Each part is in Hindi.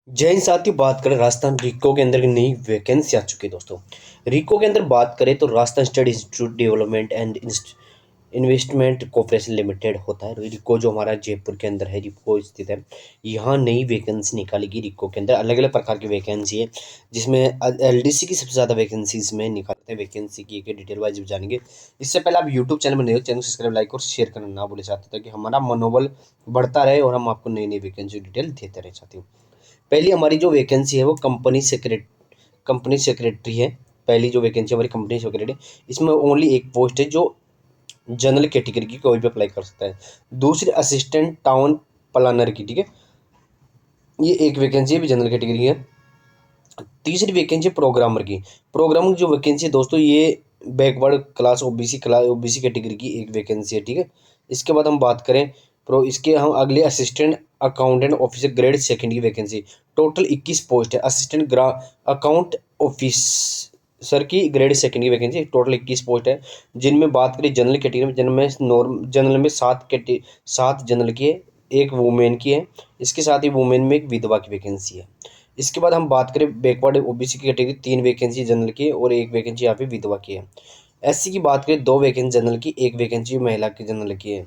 जय हिंद साथियों, बात करें राजस्थान रिको के अंदर की नई वैकेंसी आ चुकी है दोस्तों। रिको के अंदर बात करें तो Rajasthan study institute development and investment corporation limited होता है। रिको जो हमारा जयपुर के अंदर है, रिको स्थित है। यहाँ नई वैकेंसी निकालेगी। रिको के अंदर अलग अलग प्रकार की वैकेंसी है, जिसमें एलडीसी की सबसे ज़्यादा वैकेंसी इसमें निकालते हैं। वैकेंसी की एक डिटेल वाइज जानेंगे। इससे पहले आप यूट्यूब चैनल में नए हो, चैनल सब्सक्राइब, लाइक और शेयर करना ना भूले चाहते, ताकि हमारा मनोबल बढ़ता रहे और हम आपको नई नई वैकेंसी डिटेल देते रहे साथियों। पहली हमारी जो वैकेंसी है वो कंपनी सेक्रेटरी है। पहली जो वैकेंसी हमारी कंपनी सेक्रेटरी, इसमें ओनली एक पोस्ट है जो जनरल कैटेगरी की, कोई भी अप्लाई कर सकता है। दूसरी असिस्टेंट टाउन प्लानर की, ठीक है, ये एक वैकेंसी है, भी जनरल कैटेगरी है। तीसरी वैकेंसी प्रोग्रामर की। प्रोग्रामर जो वैकेंसी है दोस्तों, ये बैकवर्ड क्लास ओबीसी कैटेगरी की एक वैकेंसी है, ठीक है। इसके बाद हम बात करें इसके हम अगले assistant accountant officer grade second की वैकेंसी। टोटल 21 पोस्ट है। असिस्टेंट अकाउंट ऑफिसर की ग्रेड सेकंड की वैकेंसी, टोटल 21 पोस्ट है। जिनमें बात करें जनरल कैटेगरी में, जनरल में सात जनरल की है, एक वुमेन की है। इसके साथ ही वुमेन में एक विधवा की वैकेंसी है। इसके बाद हम बात करें बैकवर्ड ओबीसी की कैटेगरी, 3 वैकेंसी जनरल की और एक वैकेंसी यहाँ पे विधवा की है। एससी की बात करें 2 वैकेंसी जनरल की, एक वैकेंसी महिला की जनरल की है।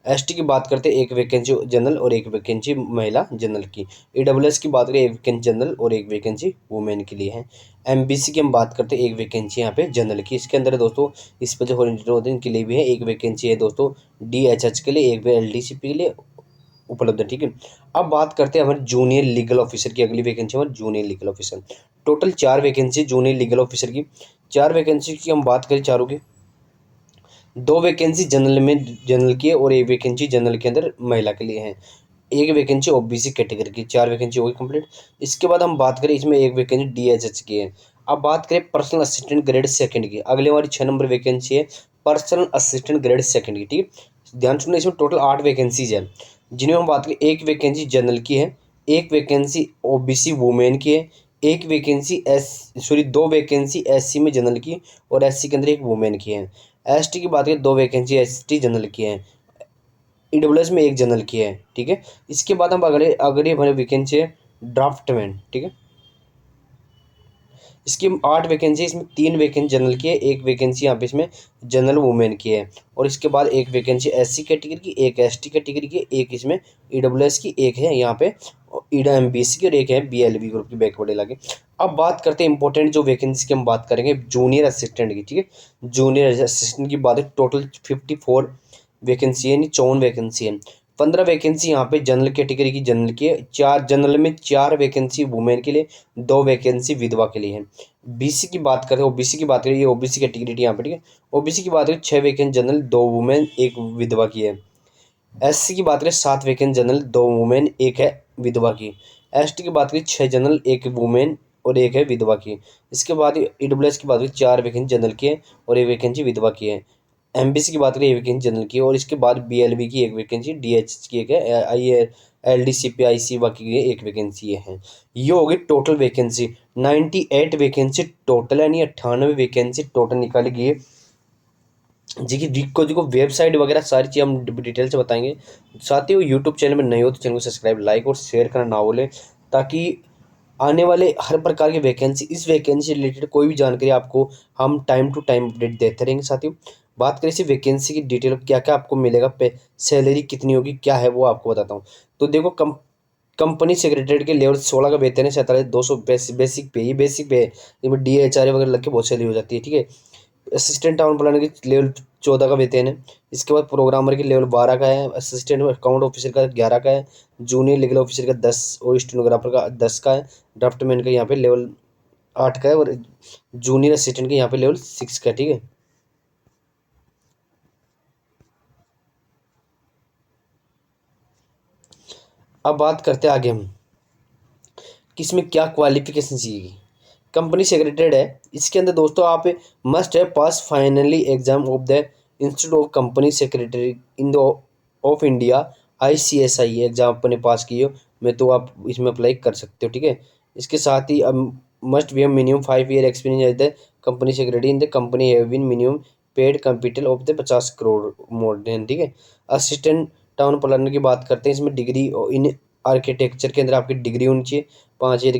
एसटी की बात करते हैं 1 वैकेंसी जनरल और 1 वैकेंसी महिला जनरल की। ईडब्ल्यूएस की बात करें 1 वैकेंसी जनरल और 1 वैकेंसी वुमेन के लिए है। एमबीसी की हम बात करते हैं 1 वैकेंसी यहाँ पे जनरल की। इसके अंदर दोस्तों इस पर जो होते हैं इनके लिए भी है, 1 वैकेंसी है दोस्तों डीएचएच के लिए, 1 एलडीसीपी के लिए उपलब्ध है, ठीक है। अब बात करते हैं हमारे जूनियर लीगल ऑफिसर की। अगली वैकेंसी हमारी junior legal officer. Total 4 vacancy junior legal officer की। 4 वैकेंसी की हम बात करें चारों की, 2 वैकेंसी जनरल की है और 1 वैकेंसी जनरल के अंदर महिला के लिए है। 1 वैकेंसी ओबीसी कैटेगरी की। 4 वैकेंसी होगी कंप्लीट। इसके बाद हम बात करें इसमें 1 वैकेंसी डीएचएच की है। अब बात करें पर्सनल असिस्टेंट ग्रेड सेकंड की। अगले हमारी 6 नंबर वैकेंसी है पर्सनल असिस्टेंट ग्रेड सेकंड की, ठीक है। ध्यान सुनना, इसमें टोटल 8 वैकेंसीज है, जिन्हें हम बात करें 1 वैकेंसी जनरल की है, 1 वैकेंसी ओबीसी वुमेन की है, 1 वैकेंसी 2 वैकेंसी एससी में जनरल की और एससी के अंदर 1 वुमेन की है। एसटी की बात करें 2 वैकेंसी एसटी जनरल की है, ईडब्ल्यूएस में 1 जनरल की है, ठीक है। इसके बाद हम अगले अगले हमारे वैकेंसी है ड्राफ्टमैन, ठीक है। इसकी 8 वैकेंसी, इसमें 3 वैकेंसी जनरल की है, 1 वैकेंसी यहाँ पे इसमें जनरल वुमेन की है। और इसके बाद 1 वैकेंसी एससी कैटेगरी की, 1 एसटी कैटेगरी की, 1 इसमें ईडब्ल्यूएस की, 1 है यहाँ पे ईडा एमबीसी की और 1 है बीएलबी ग्रुप की, बैकवर्ड इलाके। अब बात करते हैं इंपॉर्टेंट जो वैकेंसी की हम बात करेंगे जूनियर असिस्टेंट की, ठीक है। जूनियर असिस्टेंट की बात है, टोटल 54 वैकेंसी है, यानी 54 वैकेंसी है। 15 वैकेंसी यहाँ पे जनरल कैटेगरी की जनरल की है, 4 जनरल में 4 वैकेंसी वुमेन के लिए, 2 वैकेंसी विधवा के लिए है। बीसी की बात करें, ओबीसी की बात करें, ये ओबीसी कैटेगरी यहाँ पे, ठीक है। ओबीसी की बात करें 6 वैकेंसी जनरल, 2 वुमेन 1 विधवा की है। एससी की बात करें 7 वैकेंसी जनरल, 2 वुमेन 1 है विधवा की। एसटी की बात करें 6 जनरल 1 वुमेन और 1 है विधवा की। इसके बाद ईडब्ल्यूएस की बात करें 4 वैकेंसी जनरल की है और 1 वैकेंसी विधवा की है। एमबीसी की बात करें 1 वैकेंसी जनरल की है और इसके बाद बीएलबी की 1 वैकेंसी, डीएच की 1 है, आई एलडीसीपी आईसी बाकी की 1 वैकेंसी है। ये होगी टोटल वैकेंसी। 98 वैकेंसी टोटल, यानी 98 वैकेंसी टोटल निकाली गई है। जी की जी को वेबसाइट वगैरह सारी चीज़ हम डिटेल से बताएंगे। साथ ही वो यूट्यूब चैनल में नए हो तो चैनल को सब्सक्राइब, लाइक और शेयर करना ना भूलें, ताकि आने वाले हर प्रकार की वैकेंसी, इस वैकेंसी से रिलेटेड कोई भी जानकारी आपको हम टाइम टू टाइम अपडेट देते रहेंगे। साथियों, बात करें इसी वैकेंसी की डिटेल, क्या क्या आपको मिलेगा, पे सैलरी कितनी होगी, क्या है वो आपको बताता हूँ। तो देखो, कंपनी सेक्रेटरी के लेवल 16 का वेतन है 47,200 बेसिक पे, ये बेसिक पे है। डी एच आर वगैरह लग के बहुत सैलरी हो जाती है, ठीक है। असिस्टेंट टाउन प्लानर की लेवल 14 का वेतन है। इसके बाद प्रोग्रामर की लेवल 12 का है, असिस्टेंट अकाउंट ऑफिसर का 11 का है, जूनियर लीगल ऑफिसर का 10 और स्टेनोग्राफर का 10 का है। ड्राफ्टमैन का यहाँ पे लेवल 8 का है और जूनियर असिस्टेंट के यहाँ पे लेवल 6 का है, ठीक है। अब बात करते हैं आगे हम किसमें क्या क्वालिफिकेशन चाहिए। कंपनी सेक्रेटरी है, इसके अंदर दोस्तों आप मस्ट है pass finally exam of the institute of company secretary in the of India, ICSI exam अपने पास की हो मैं, तो आप इसमें अप्लाई कर सकते हो, ठीक है। इसके साथ ही must be minimum 5 year experience as the company secretary in the company have been minimum paid capital of the 50 crore more than, ठीक है। असिस्टेंट टाउन प्लानर की बात करते हैं, इसमें डिग्री इन आर्किटेक्चर के अंदर आपकी डिग्री होनी चाहिए। 5 ईयर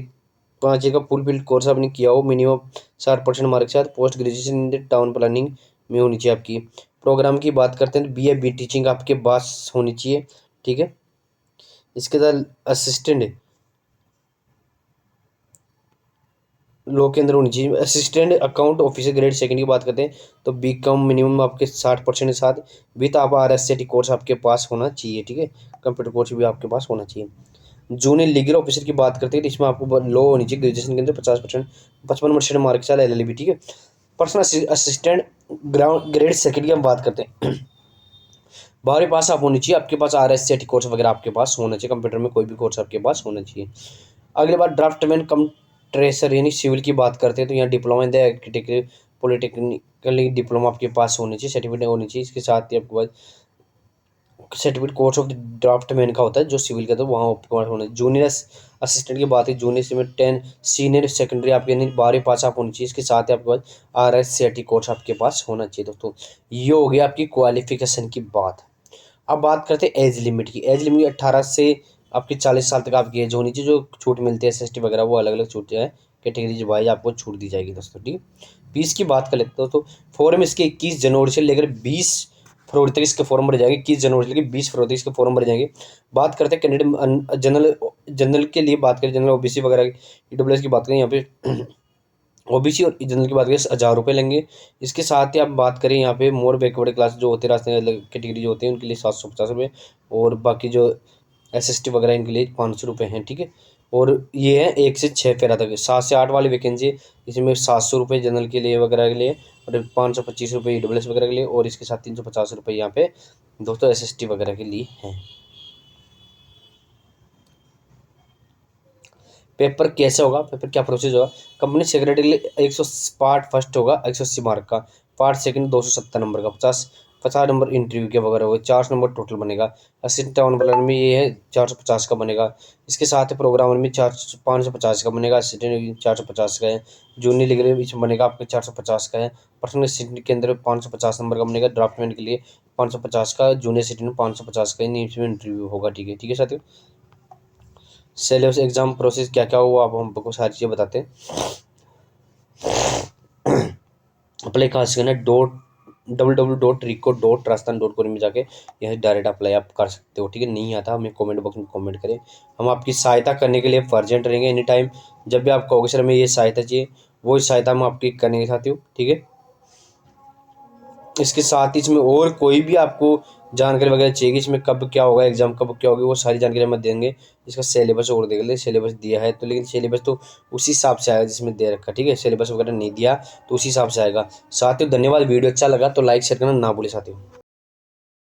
5 ईयर का फुल फील्ड कोर्स आपने किया हो, मिनिमम 60% मार्क के साथ, post graduation in the town planning में होनी चाहिए आपकी। प्रोग्राम की बात करते हैं तो बी टीचिंग आपके पास होनी चाहिए, ठीक है। इसके साथ असिस्टेंट लॉ के अंदर होनी चाहिए। Assistant account officer grade second की बात करते हैं तो बी कॉम मिनिमम आपके 60% के साथ विथ आप RSCT कोर्स आपके पास होना चाहिए, ठीक है। कंप्यूटर कोर्स भी आपके पास होना चाहिए। जूनियर लीगल ऑफिसर की बात करते हैं तो इसमें आपको लॉ होनी चाहिए, ग्रेजुएशन के अंदर 50%, 55% मार्क के साथ LLB, ठीक है। Personal assistant ground grade second की हम बात करते हैं, 12वीं पास आप होनी चाहिए, आपके पास RSCT कोर्स वगैरह आपके पास होना चाहिए, कंप्यूटर में कोई भी कोर्स आपके पास होना चाहिए। अगली बात ड्राफ्टमैन कम ट्रेसर यानी सिविल की बात करते हैं तो यहाँ डिप्लोमा इन द आर्किटेक्चर पॉलिटेक्निकली डिप्लोमा आपके पास होनी चाहिए, सर्टिफिकेट होनी चाहिए। इसके साथ ही आपके पास सर्टिफिकेट कोर्स ऑफ ड्राफ्टमैन का होता है जो सिविल का, तो वहाँ आपके पास होना है। जूनियर असिस्टेंट की बात है, जूनियर में 10 सीनियर सेकेंडरी आपके यानी 12वीं पास आप होनी चाहिए। इसके साथ ही आपके पास RSCT कोर्स आपके पास होना चाहिए दोस्तों। ये हो गया आपकी क्वालिफिकेशन की बात। अब बात करते हैं एज लिमिट की। एज लिमिट 18 से आपकी 40 साल तक आपकी एज होनी चाहिए। जो छूट मिलती है SST वगैरह वो अलग अलग छूट है, कैटेगरी वाइज आपको छूट दी जाएगी दोस्तों, ठीक है। फीस की बात कर लेते हैं दोस्तों। फॉर्म इसके 21 जनवरी से लेकर 20 फरवरी तक इसके फॉर्म भरे जाएंगे। 21 जनवरी से लेकर 20 फरवरी तक इसके फॉर्म भरे जाएंगे। बात करते हैं कैंडिडेट जनरल जनरल के लिए बात करें, जनरल OBC वगैरह EWS की बात करें, यहाँ पे OBC और जनरल की बात करें 1000 रुपये लेंगे। इसके साथ ही आप बात करें यहाँ पे मोर बैकवर्ड क्लास जो होते हैं, रास्ते कैटेगरी जो होती है उनके लिए 750 रुपये, और बाकी जो SST वगैरह इनके लिए 500 रुपये हैं, ठीक है। और ये है 1 से 6 फेरा तक, 7 से 8 वाली वैकेंसी, इसमें 700 रुपये जनरल के लिए वगैरह के लिए, और 525 रुपये EWS वगैरह के लिए, और इसके साथ 350 रुपये यहाँ पे दोस्तों SST वगैरह के लिए हैं। पेपर कैसे होगा, पेपर क्या प्रोसेस होगा। कंपनी सेक्रेटरी के लिए 100 पार्ट फर्स्ट होगा 180 मार्क का, पार्ट सेकंड 270 नंबर का, 50 नंबर इंटरव्यू के वगैरह होगा, 400 नंबर टोटल बनेगा। असिस्टेंट टाउन प्लानर में ये है 450 का बनेगा। इसके साथ ही प्रोग्रामर में 550 का बनेगा, असिस्टेंट 450 का है। जूनियर लीगल इसमें बनेगा आपके 450 का है। पर्सनल असिस्टेंट के अंदर 550 नंबर का बनेगा। ड्राफ्टमैन के लिए 550 का, जूनियर असिस्टेंट 550 का, इसमें इंटरव्यू होगा, ठीक है, ठीक है साथियों। सिलेबस एग्जाम प्रोसेस क्या क्या हुआ आप हमको सारी चीज़ें बताते हैं। अप्लाई कहाँ से करना है, www.rico.rajasthan.com में जाके यहाँ डायरेक्ट अप्लाई आप कर सकते हो, ठीक है। नहीं आता हमें कमेंट बॉक्स में कमेंट करें, हम आपकी सहायता करने के लिए प्रेजेंट रहेंगे एनी टाइम। जब भी आप कहोगे सर हमें ये सहायता चाहिए, वही सहायता हम आपकी करेंगे साथियों, ठीक है। इसके साथ ही इसमें और कोई भी आपको जानकारी वगैरह चाहिए, इसमें कब क्या होगा, एग्जाम कब क्या होगी, वो सारी जानकारी हम देंगे। इसका सिलेबस और देख ले, सिलेबस दिया है तो, लेकिन सिलेबस तो उसी हिसाब से आएगा जिसमें दे रखा, ठीक है। सिलेबस वगैरह नहीं दिया तो उसी हिसाब से आएगा। साथियों धन्यवाद, वीडियो अच्छा लगा तो लाइक शेयर करना ना भूले साथियों।